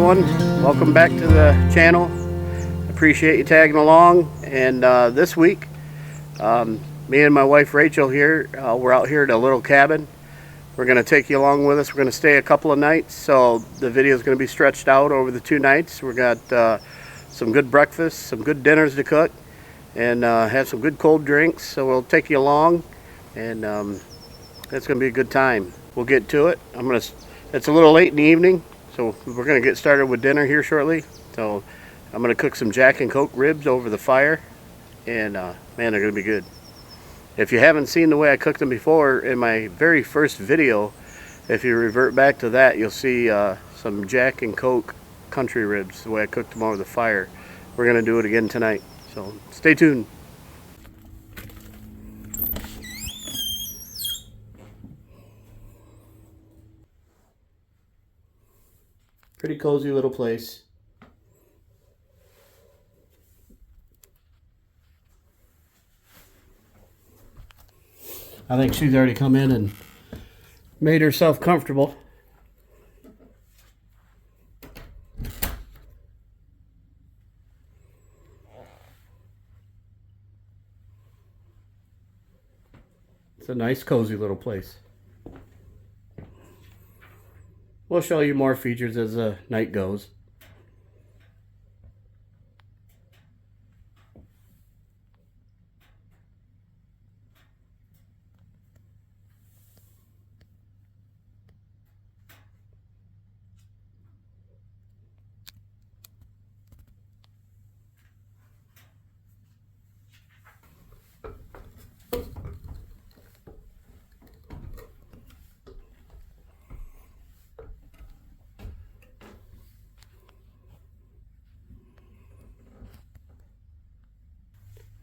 everyone. Welcome back to the channel. Appreciate you tagging along. And this week, me and my wife Rachel here, we're out here at a little cabin. We're going to take you along with us. We're going to stay a couple of nights, so the video is going to be stretched out over the 2 nights. We got some good breakfast, some good dinners to cook, and have some good cold drinks. So we'll take you along, and it's going to be a good time. We'll get to it. It's a little late in the evening, so we're going to get started with dinner here shortly. So I'm going to cook some Jack and Coke ribs over the fire, and man, they're going to be good. If you haven't seen the way I cooked them before in my very first video, if you revert back to that, you'll see some Jack and Coke country ribs, the way I cooked them over the fire. We're going to do it again tonight, so stay tuned. Pretty cozy little place. I think she's already come in and made herself comfortable. It's a nice cozy little place. We'll show you more features as the night goes.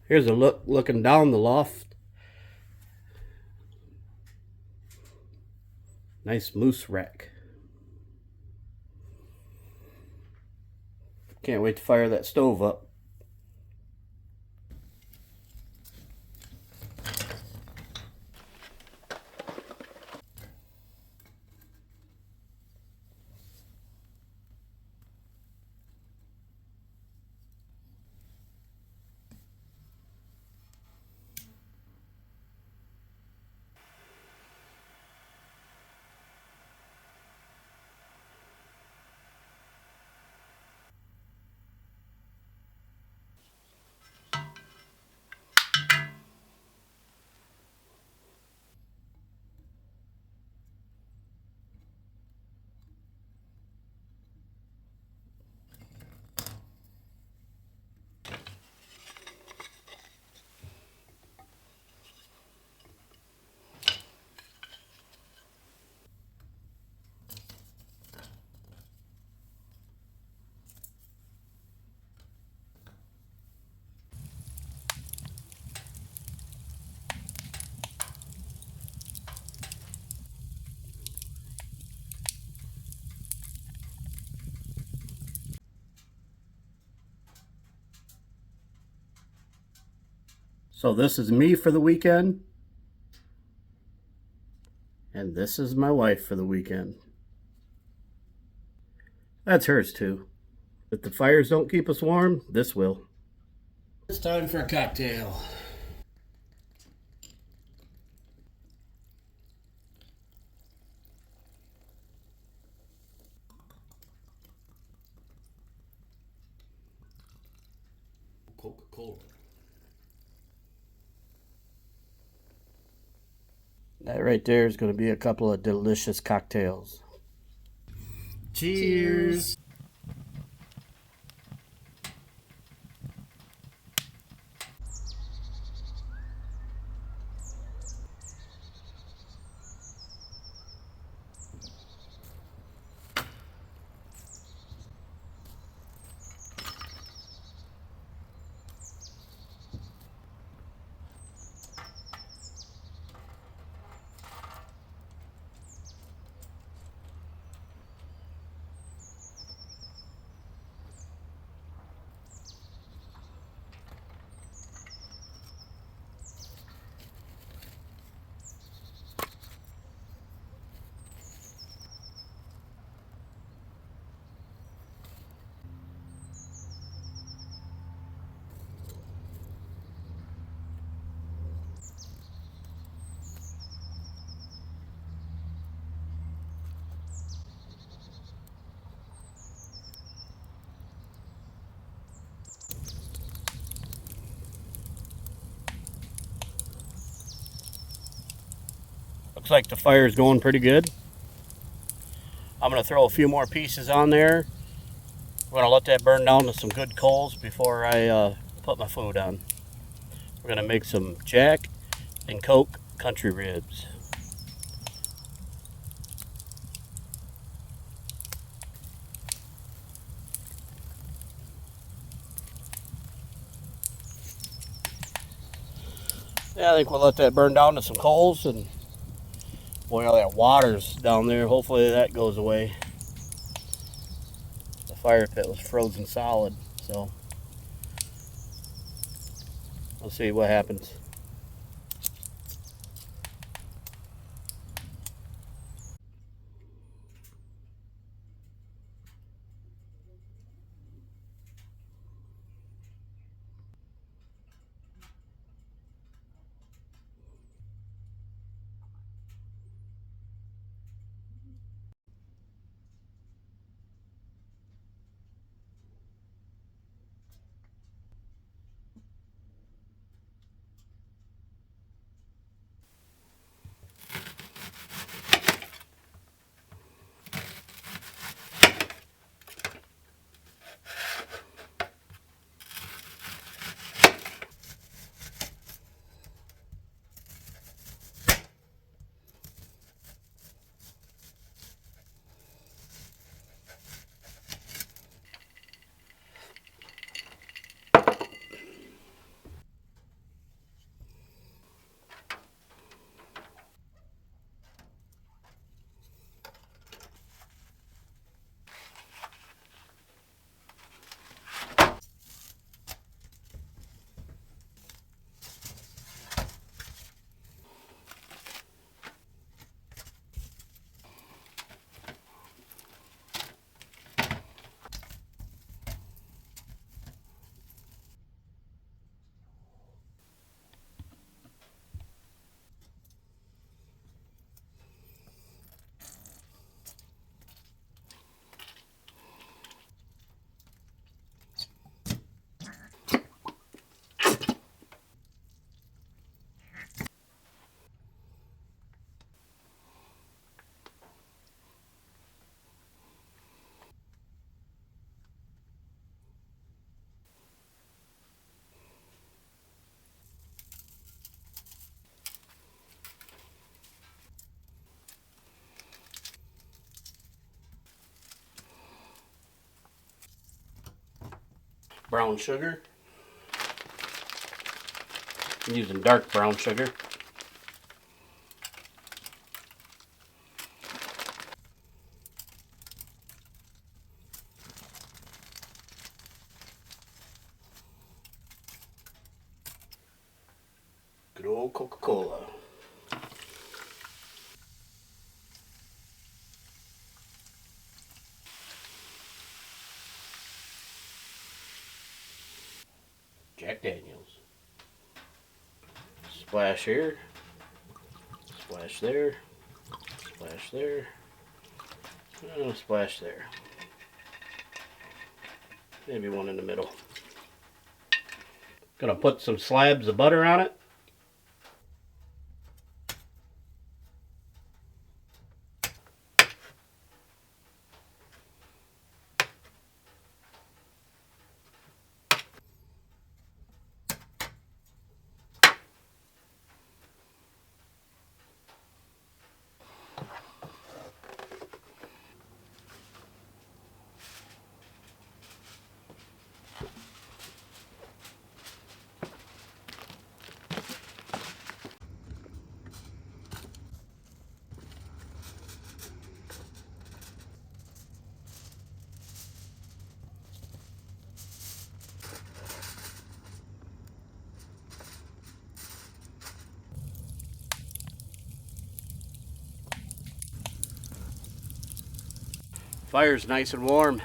Here's a look looking down the loft. Nice moose rack. Can't wait to fire that stove up. So this is me for the weekend, and this is my wife for the weekend. That's hers too. If the fires don't keep us warm, this will. It's time for a cocktail. Coca-Cola. That right there is going to be a couple of delicious cocktails. Cheers! Looks like the fire is going pretty good. I'm going to throw a few more pieces on there. We're going to let that burn down to some good coals before I put my food on. We're going to make some Jack and Coke country ribs. Yeah, I think we'll let that burn down to some coals, and boy, all that water's down there. Hopefully that goes away. The fire pit was frozen solid, so we'll see what happens. Brown sugar. I'm using dark brown sugar. Good old Coca-Cola. Jack Daniels. Splash here. Splash there. Splash there. And a splash there. Maybe one in the middle. Gonna put some slabs of butter on it. Fire's nice and warm.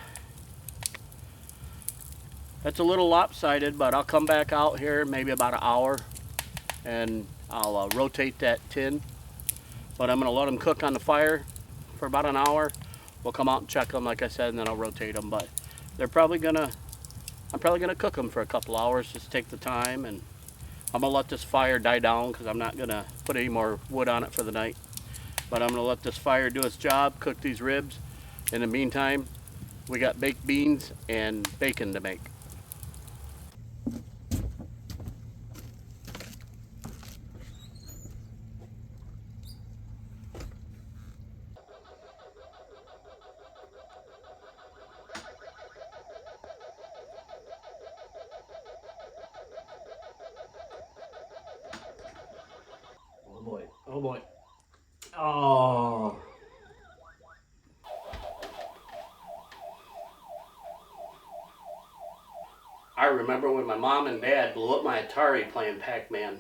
That's a little lopsided, but I'll come back out here maybe about an hour and I'll rotate that tin. But I'm going to let them cook on the fire for about an hour. We'll come out and check them, like I said, and then I'll rotate them. But they're probably gonna, I'm probably gonna cook them for a couple hours. Just take the time, and I'm gonna let this fire die down because I'm not gonna put any more wood on it for the night. but I'm gonna let this fire do its job, cook these ribs. In the meantime, we got baked beans and bacon to make. Oh boy, oh boy. Oh. I remember when my mom and dad blew up my Atari playing Pac-Man.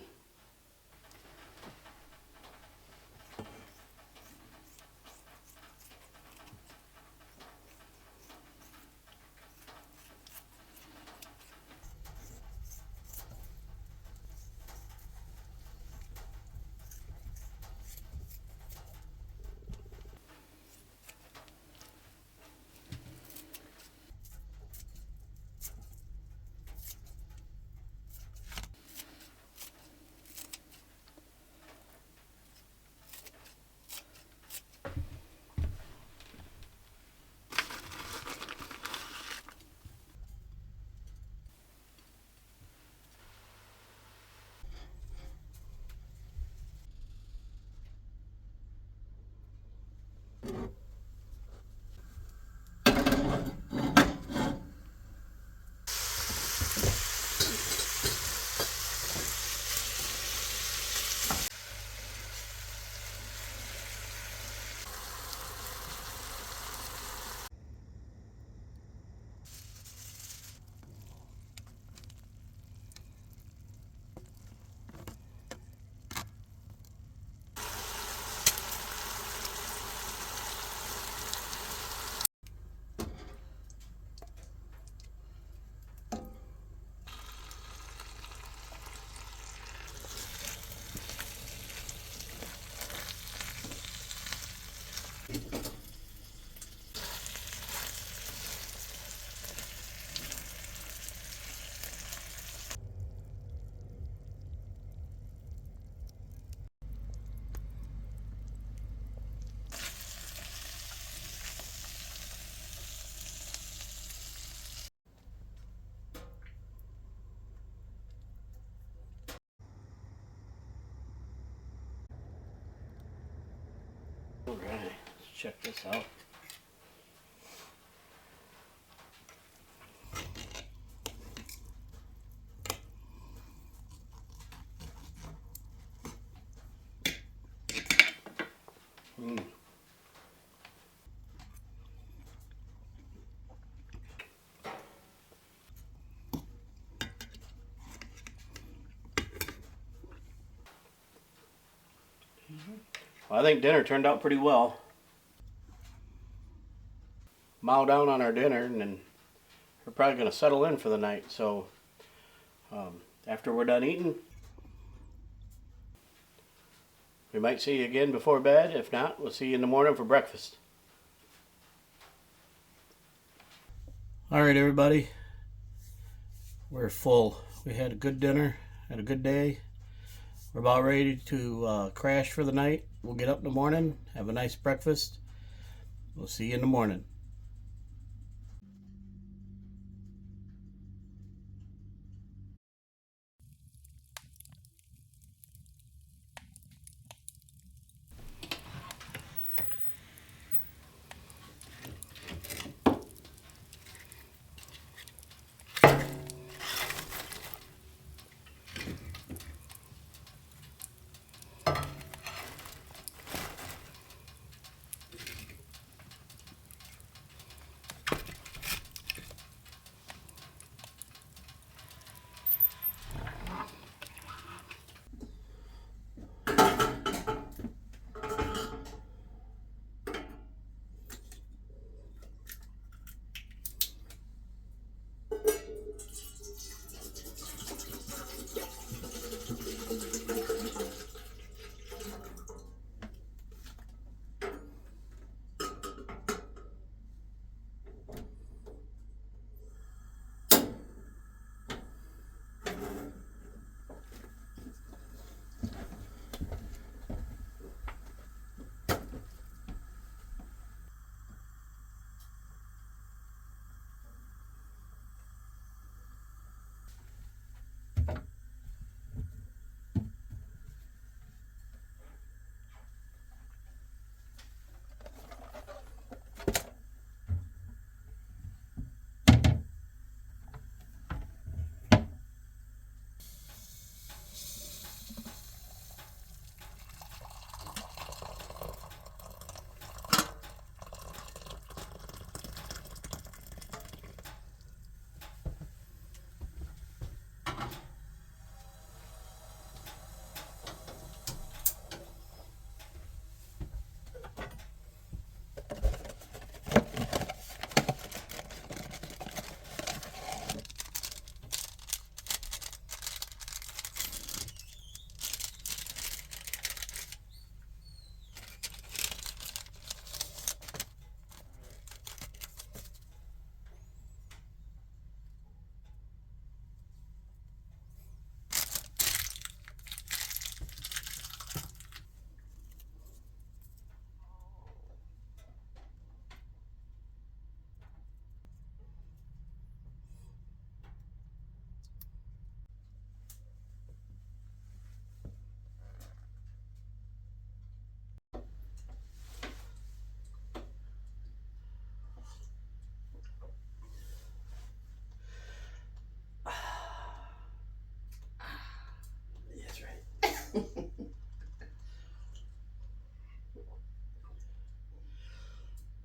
All right, let's check this out. Well, I think dinner turned out pretty well. Mow down on our dinner, and then we're probably going to settle in for the night. So after we're done eating, we might see you again before bed. If not, we'll see you in the morning for breakfast. All right, everybody. We're full. We had a good dinner, had a good day. We're about ready to crash for the night. We'll get up in the morning, have a nice breakfast. We'll see you in the morning.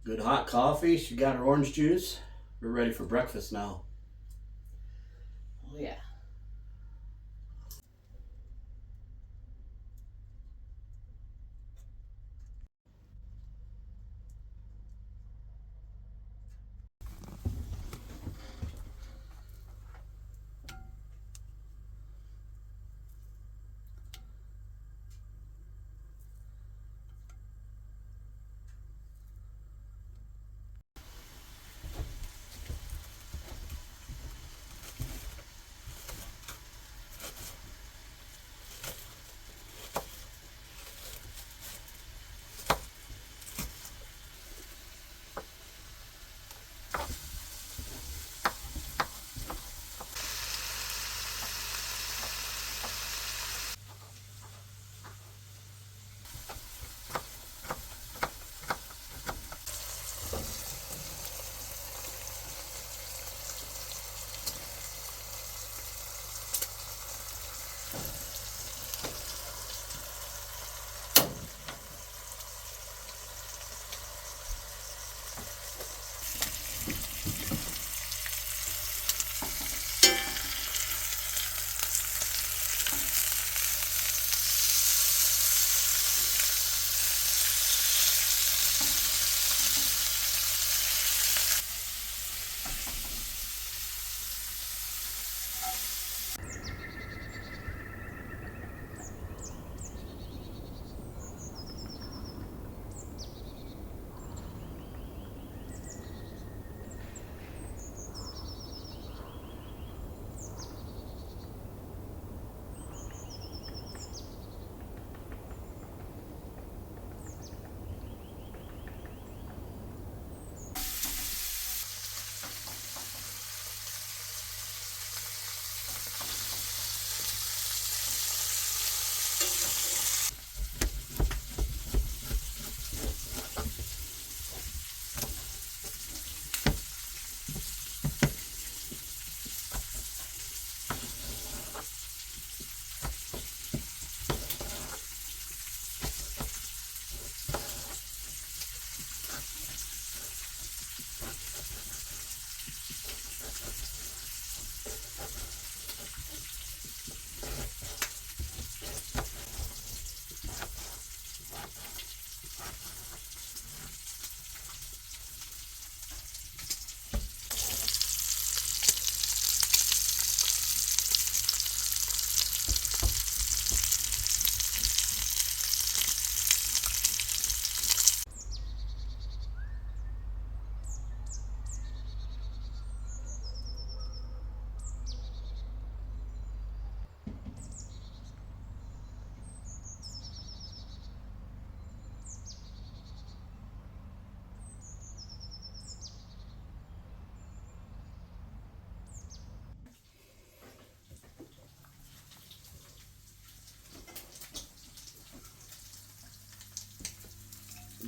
Good hot coffee. She got her orange juice. We're ready for breakfast now. Oh yeah.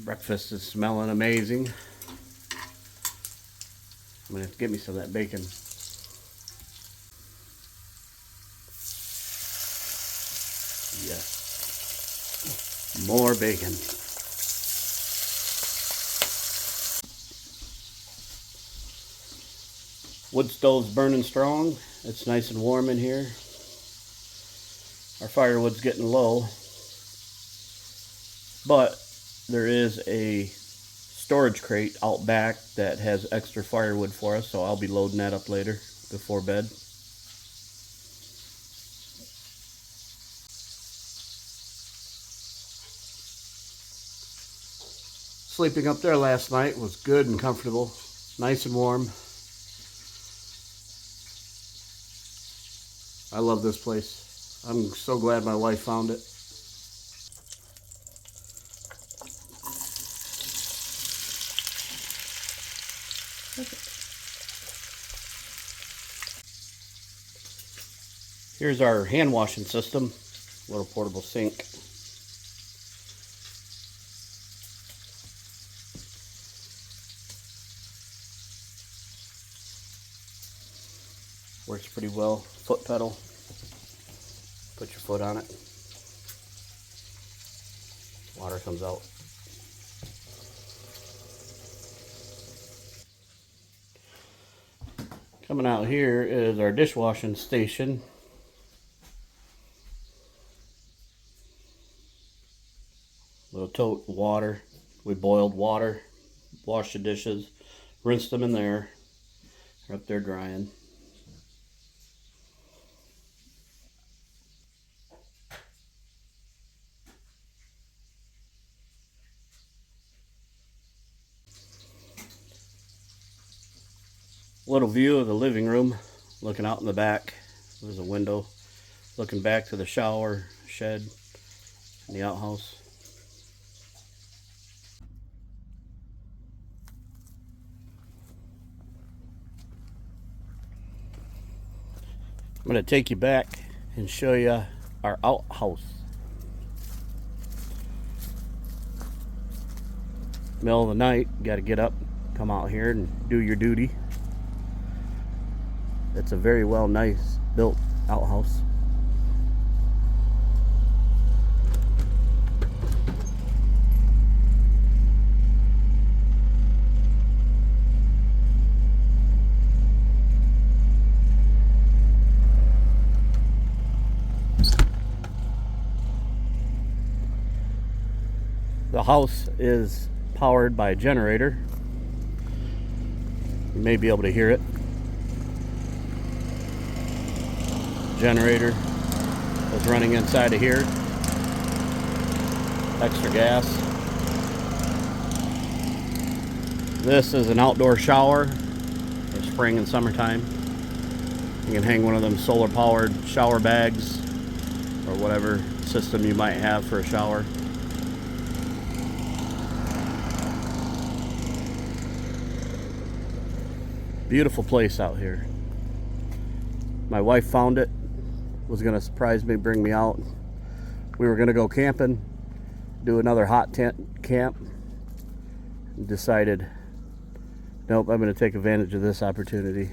Breakfast is smelling amazing. I'm gonna have to get me some of that bacon. Yes. More bacon. Wood stove's burning strong. It's nice and warm in here. Our firewood's getting low, but there is a storage crate out back that has extra firewood for us, so I'll be loading that up later before bed. Sleeping up there last night was good and comfortable, nice and warm. I love this place. I'm so glad my wife found it. Here's our hand washing system, little portable sink. Works pretty well. Foot pedal. Put your foot on it. Water comes out. Coming out here is our dishwashing station. Little tote of water. We boiled water, washed the dishes, rinsed them in there. They're up there drying. Little view of the living room, looking out in the back. There's a window looking back to the shower, shed, and the outhouse. I'm going to take you back and show you our outhouse. Middle of the night, you got to get up, come out here and do your duty. It's a very nice built outhouse. The house is powered by a generator. You may be able to hear it. Generator is running inside of here. Extra gas. This is an outdoor shower for spring and summertime. You can hang one of them solar powered shower bags or whatever system you might have for a shower. Beautiful place out here. My wife found it, was gonna surprise me, bring me out. We were gonna go camping, do another hot tent camp, and decided, nope, I'm gonna take advantage of this opportunity.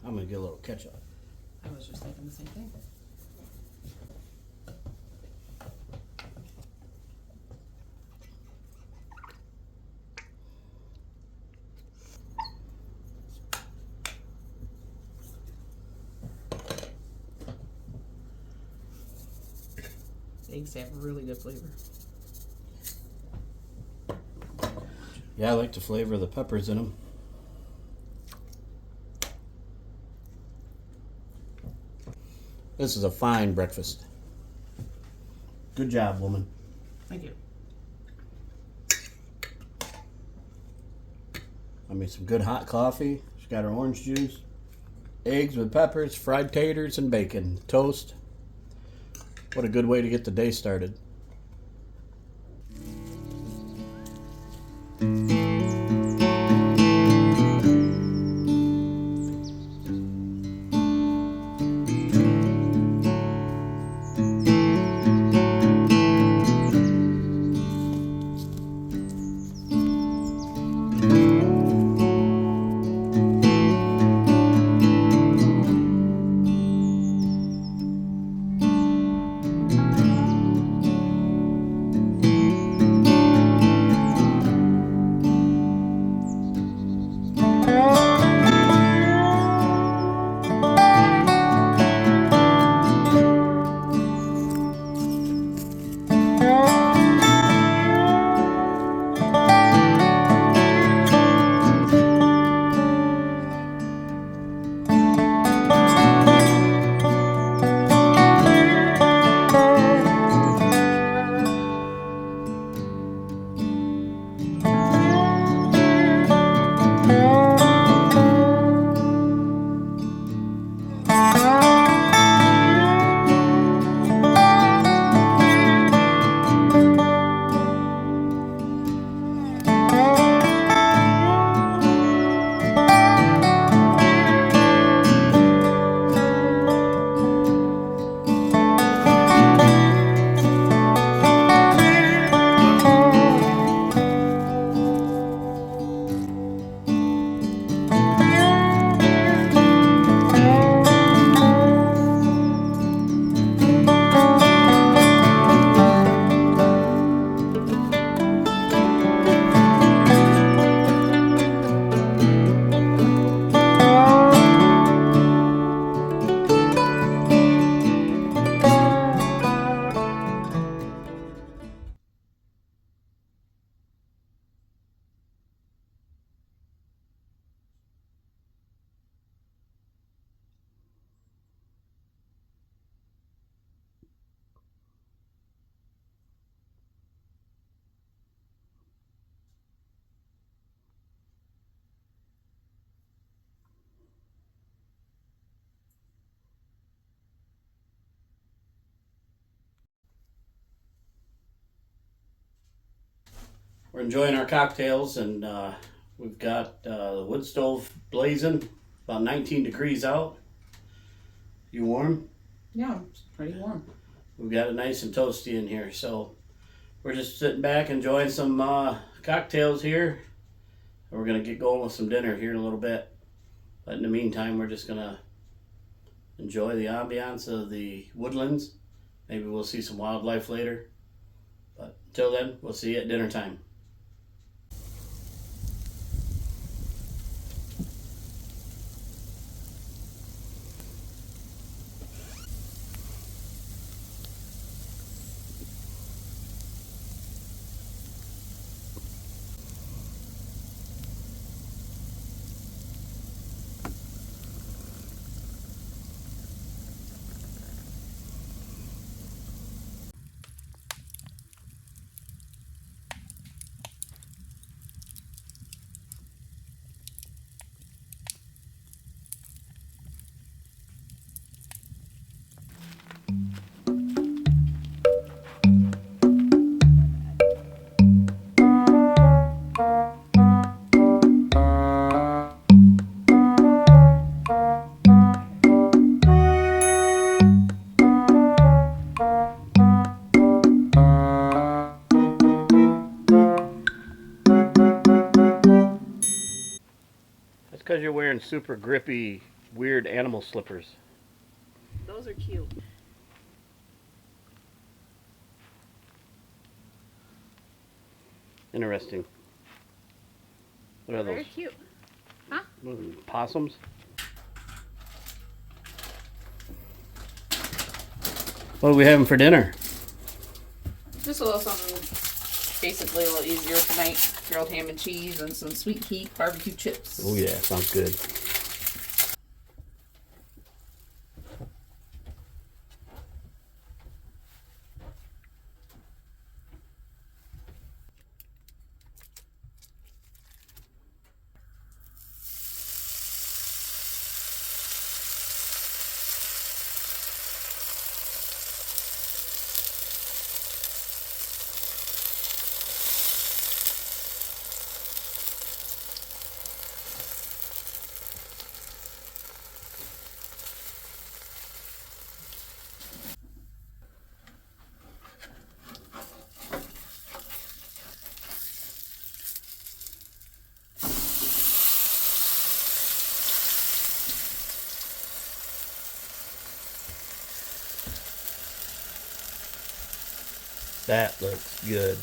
I'm gonna get a little ketchup. I was just thinking the same thing. Eggs have really good flavor. Yeah, I like the flavor of the peppers in them. This is a fine breakfast. Good job, woman. Thank you. I made some good hot coffee. She's got her orange juice, eggs with peppers, fried taters, and bacon. Toast. What a good way to get the day started. We're enjoying our cocktails, and we've got the wood stove blazing, about 19 degrees out. You warm? Yeah, it's pretty warm. We've got it nice and toasty in here, so we're just sitting back enjoying some cocktails here. We're gonna get going with some dinner here in a little bit, but in the meantime, we're just gonna enjoy the ambiance of the woodlands. Maybe we'll see some wildlife later, but until then, we'll see you at dinner time. That's because you're wearing super grippy, weird animal slippers. Those are cute. Interesting. What are Very those? cute. Huh? Possums? What are we having for dinner? Just a little something, basically a little easier tonight. Grilled ham and cheese and some sweet heat barbecue chips. Oh yeah, sounds good. That looks good.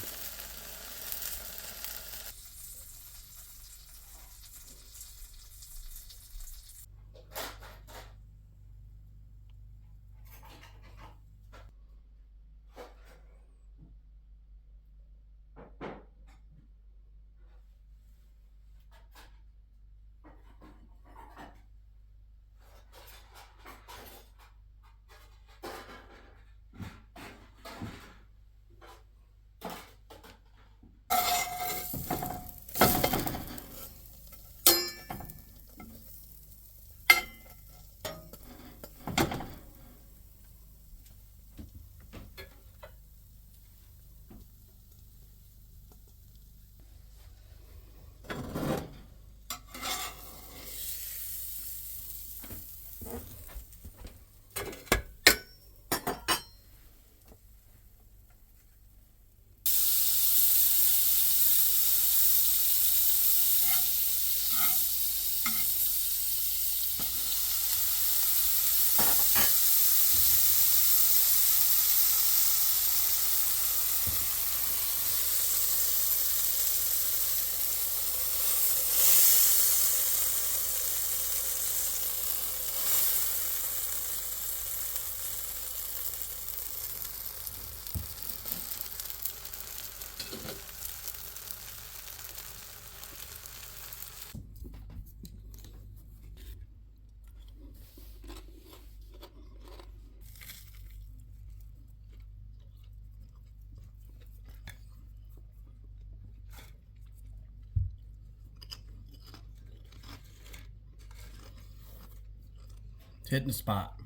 It's hitting the spot.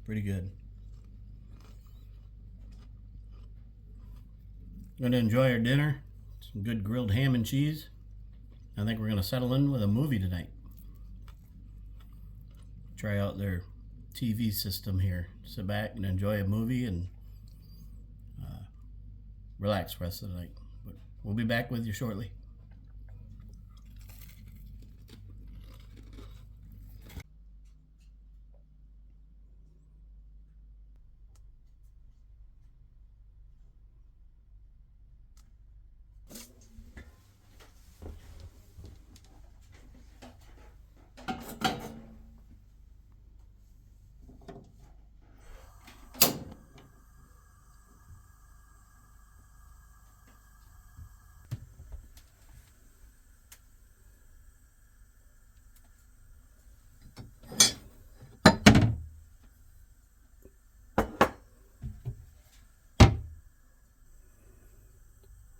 Pretty good. Gonna enjoy our dinner. some good grilled ham and cheese. I think we're going to settle in with a movie tonight. Try out their TV system here. Sit back and enjoy a movie and relax the rest of the night. But we'll be back with you shortly.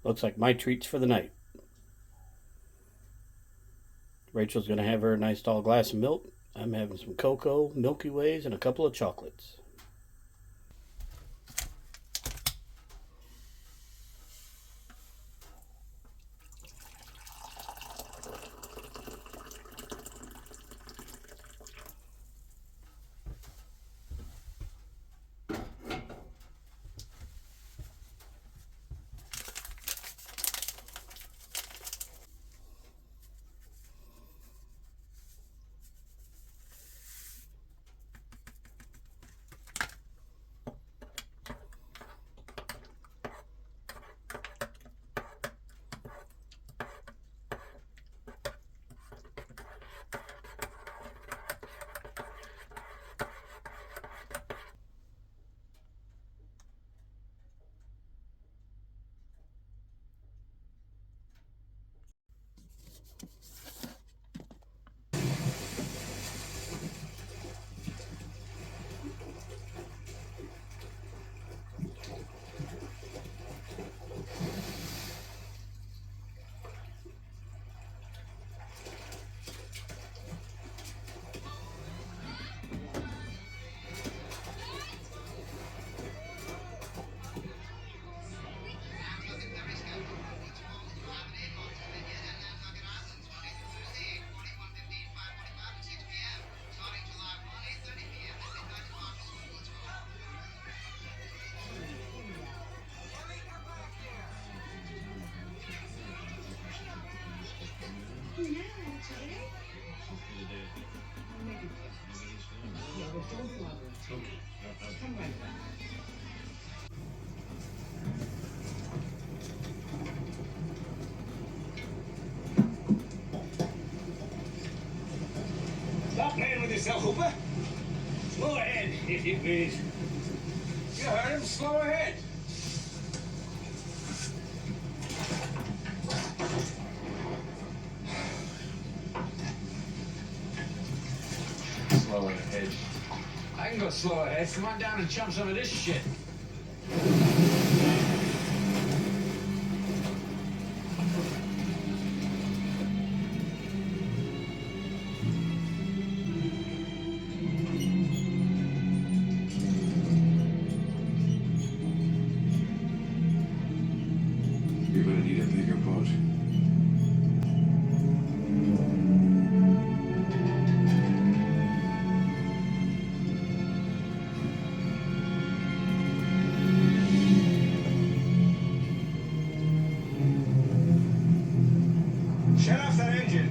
Looks like my treats for the night. Rachel's going to have her a nice tall glass of milk. I'm having some cocoa, Milky Ways, and a couple of chocolates. Stop playing with yourself, Hooper. Slow ahead, if you please. You heard him. Slow ahead. Slow ahead. I can go slow ahead. Come on down and chump some of this shit. You're gonna need a bigger boat. Shut off that engine.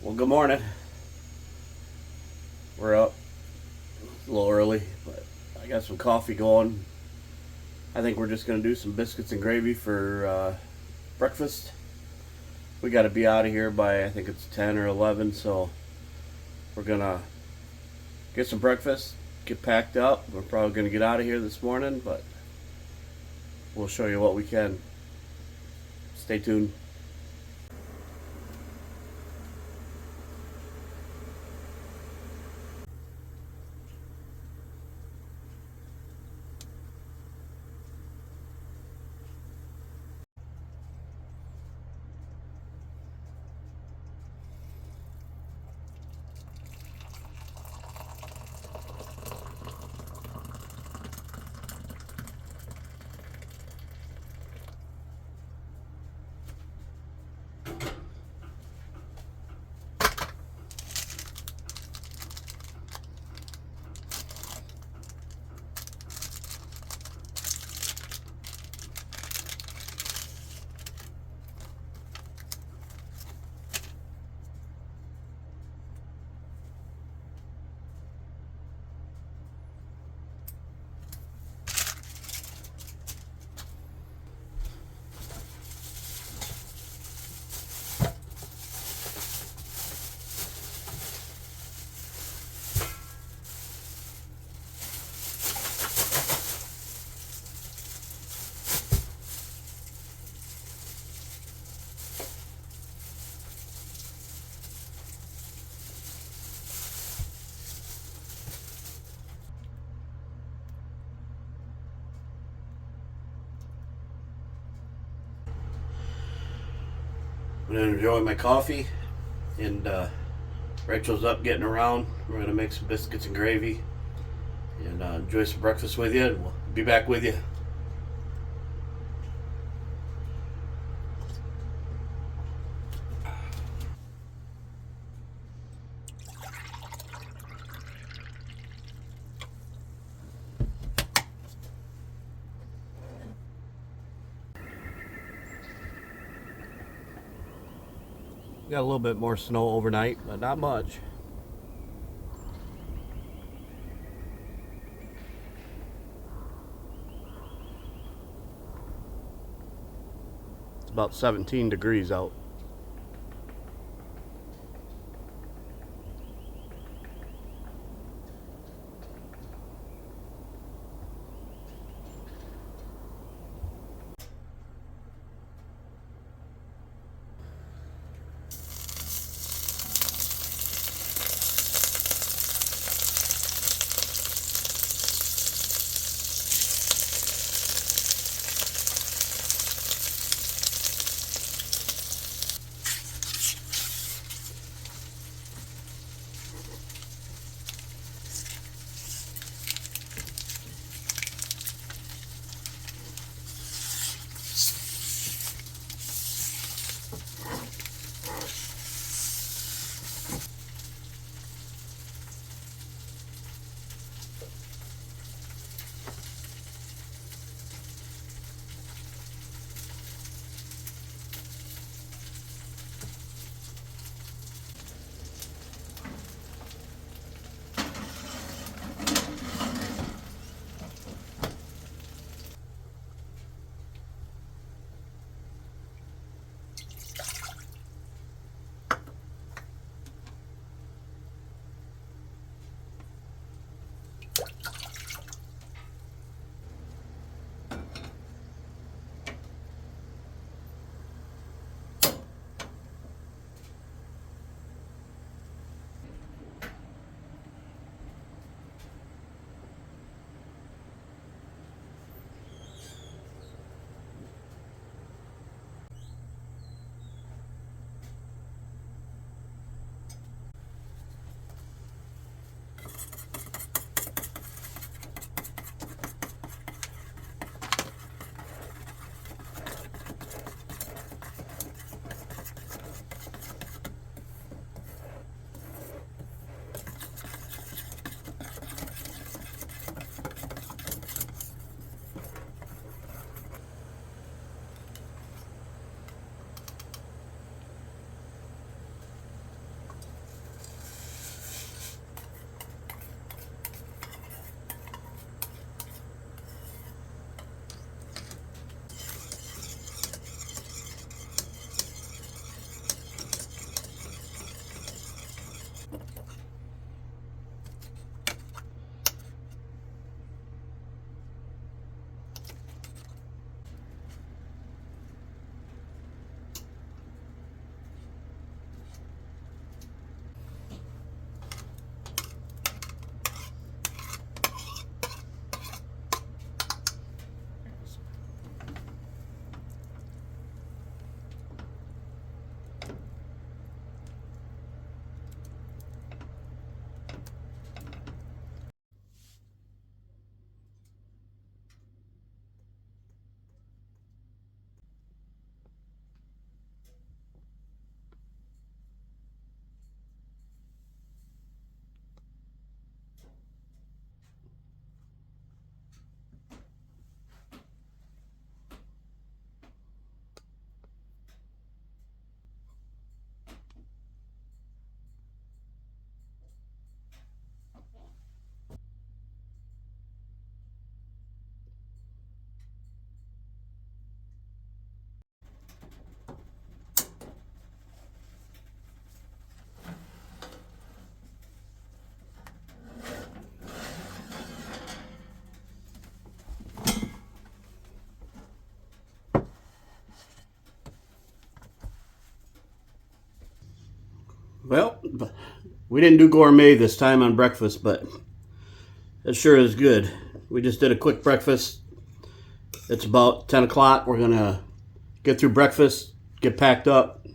Well, good morning. We're up a little early, but I got some coffee going. I think we're just going to do some biscuits and gravy for breakfast. We got to be out of here by, I think it's 10 or 11, so we're going to get some breakfast, get packed up. We're probably going to get out of here this morning, but we'll show you what we can. Stay tuned. I'm gonna enjoy my coffee, and Rachel's up getting around. We're gonna make some biscuits and gravy, and enjoy some breakfast with you, and we'll be back with you. Got a little bit more snow overnight, but not much. It's about 17 degrees out. Well, we didn't do gourmet this time on breakfast, but it sure is good. We just did a quick breakfast. It's about 10 o'clock. We're going to get through breakfast, get packed up,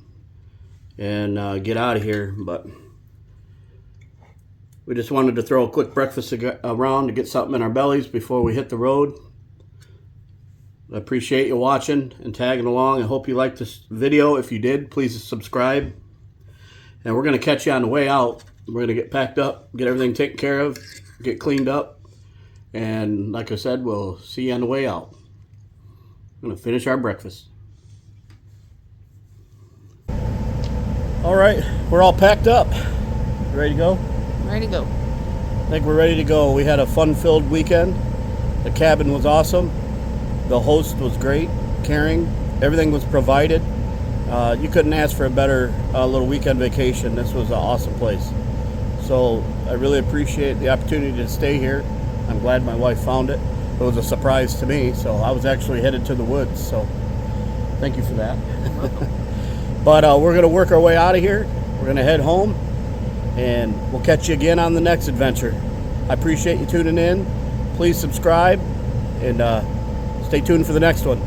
and get out of here. But we just wanted to throw a quick breakfast around to get something in our bellies before we hit the road. I appreciate you watching and tagging along. I hope you liked this video. If you did, please subscribe. And we're going to catch you on the way out. We're going to get packed up, get everything taken care of, get cleaned up. And like I said, we'll see you on the way out. I'm going to finish our breakfast. All right, we're all packed up. You ready to go? Ready to go. I think we're ready to go. We had a fun-filled weekend. The cabin was awesome. The host was great, caring. Everything was provided. You couldn't ask for a better little weekend vacation. This was an awesome place. So I really appreciate the opportunity to stay here. I'm glad my wife found it. It was a surprise to me, so I was actually headed to the woods. So thank you for that. But we're going to work our way out of here. We're going to head home, and we'll catch you again on the next adventure. I appreciate you tuning in. Please subscribe, and stay tuned for the next one.